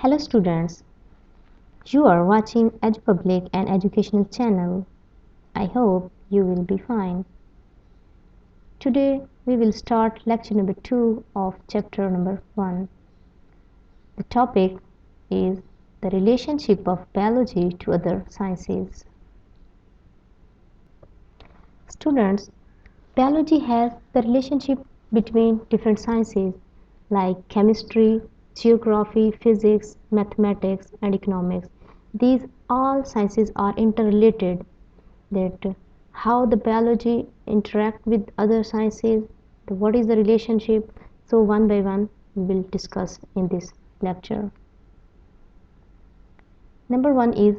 Hello students, you are watching EduPublic, an educational channel. I hope you will be fine. Today we will start lecture number 2 of chapter number 1. The topic is the relationship of biology to other sciences. Students, biology has the relationship between different sciences like chemistry, geography, physics, mathematics, and economics. These all sciences are interrelated. That how the biology interact with other sciences, what is the relationship. So one by one we will discuss in this lecture. Number 1 is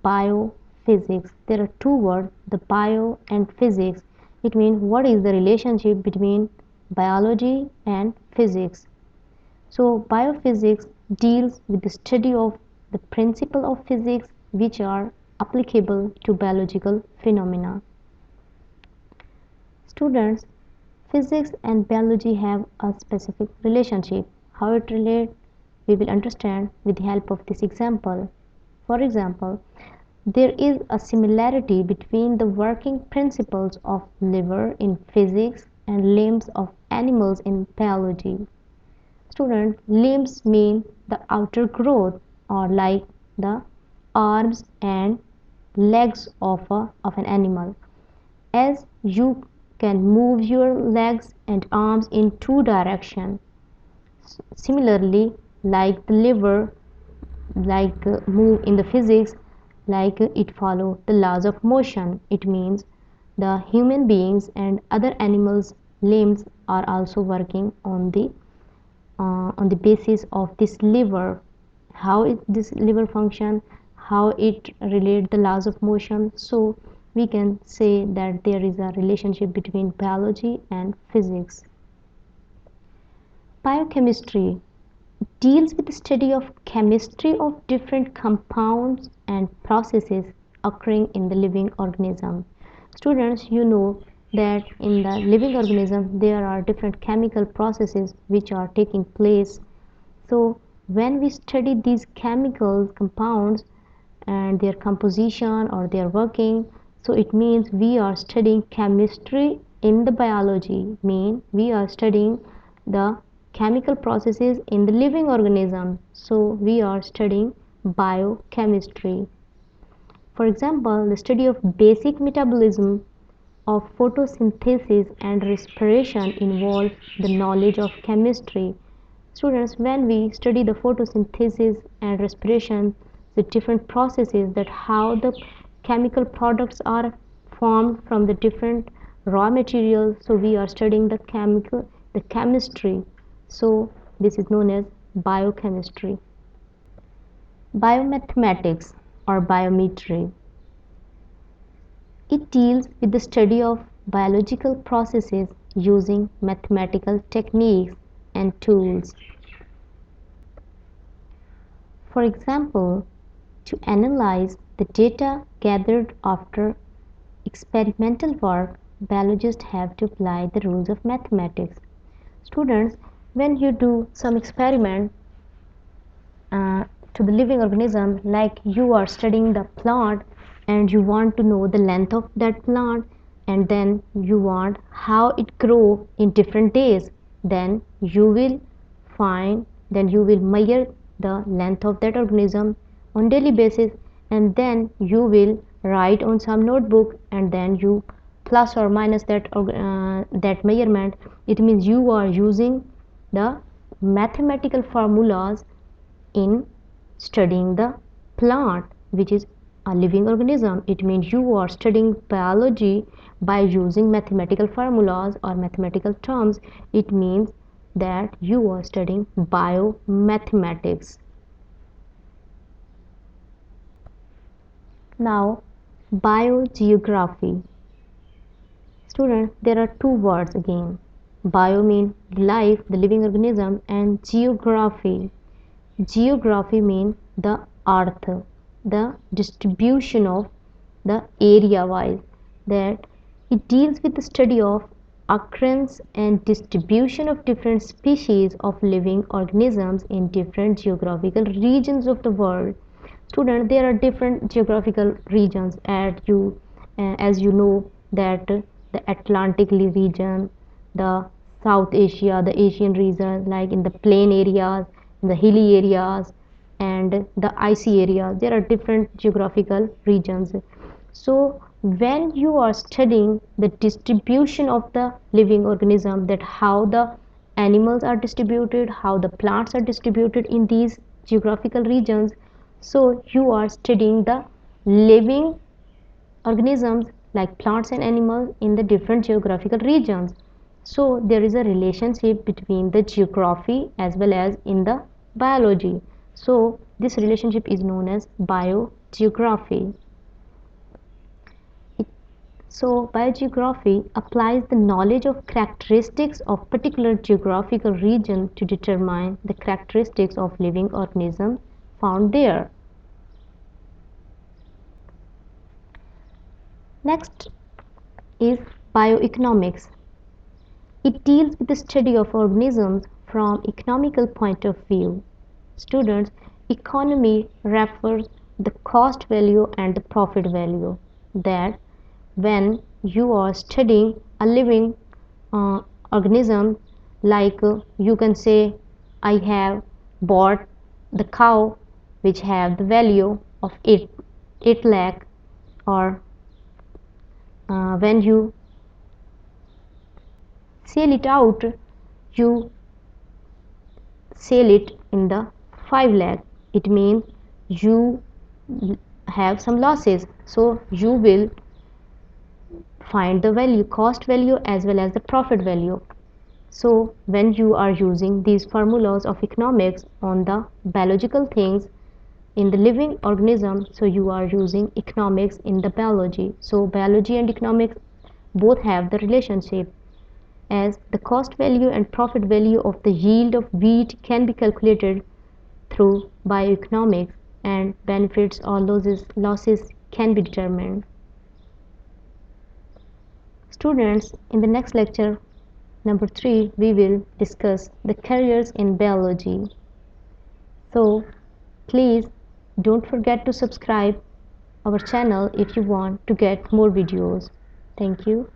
biophysics. There are two words, the bio and physics. It means what is the relationship between biology and physics. So biophysics deals with the study of the principle of physics which are applicable to biological phenomena. Students, physics and biology have a specific relationship. How it relates, we will understand with the help of this example. For example, there is a similarity between the working principles of liver in physics and limbs of animals in biology. Student, limbs mean the outer growth or like the arms and legs of an animal. As you can move your legs and arms in two directions. Similarly, like the liver, move in the physics, it follow the laws of motion. It means the human beings and other animals limbs are also working on the basis of this liver. How this liver function, how it relate the laws of motion. So we can say that there is a relationship between biology and physics. Biochemistry deals with the study of chemistry of different compounds and processes occurring in the living organism. Students, you know that in the living organism there are different chemical processes which are taking place. So when we study these chemical compounds and their composition or their working, so it means we are studying chemistry in the biology, mean we are studying the chemical processes in the living organism. So we are studying biochemistry. For example, the study of basic metabolism of photosynthesis and respiration involves the knowledge of chemistry. Students, when we study the photosynthesis and respiration, the different processes, that how the chemical products are formed from the different raw materials, so we are studying the chemistry. So this is known as biochemistry. Biomathematics or biometry, it deals with the study of biological processes using mathematical techniques and tools. For example, to analyze the data gathered after experimental work, biologists have to apply the rules of mathematics. Students, when you do some experiment to the living organism, like you are studying the plant and you want to know the length of that plant, and then you want how it grow in different days, then you will measure the length of that organism on daily basis, and then you will write on some notebook, and then you plus or minus that measurement. It means you are using the mathematical formulas in studying the plant, which is a living organism. It means you are studying biology by using mathematical formulas or mathematical terms. It means that you are studying biomathematics. Now, biogeography. Students, there are two words again. Bio means life, the living organism, and geography. Geography means the earth, the distribution of the area wise, that it deals with the study of occurrence and distribution of different species of living organisms in different geographical regions of the world. Student, there are different geographical regions as you know that the Atlantic region, the South Asia, the Asian region, like in the plain areas, in the hilly areas, and the icy areas. There are different geographical regions. So when you are studying the distribution of the living organism, that how the animals are distributed, how the plants are distributed in these geographical regions, so you are studying the living organisms like plants and animals in the different geographical regions. So there is a relationship between the geography as well as in the biology. So this relationship is known as biogeography. So biogeography applies the knowledge of characteristics of particular geographical region to determine the characteristics of living organisms found there. Next is bioeconomics. It deals with the study of organisms from economical point of view. Students, economy refers the cost value and the profit value. That when you are studying a living uh, organism, like you can say, I have bought the cow which have the value of 8 lakh, or when you sell it out, you sell it in the 5 lakh. It means you have some losses, so you will find the value, cost value as well as the profit value. So when you are using these formulas of economics on the biological things in the living organism, so you are using economics in the biology. So biology and economics both have the relationship, as the cost value and profit value of the yield of wheat can be calculated through bioeconomics, and benefits or losses can be determined. Students, in the next lecture, number 3, we will discuss the careers in biology. So please don't forget to subscribe our channel if you want to get more videos. Thank you.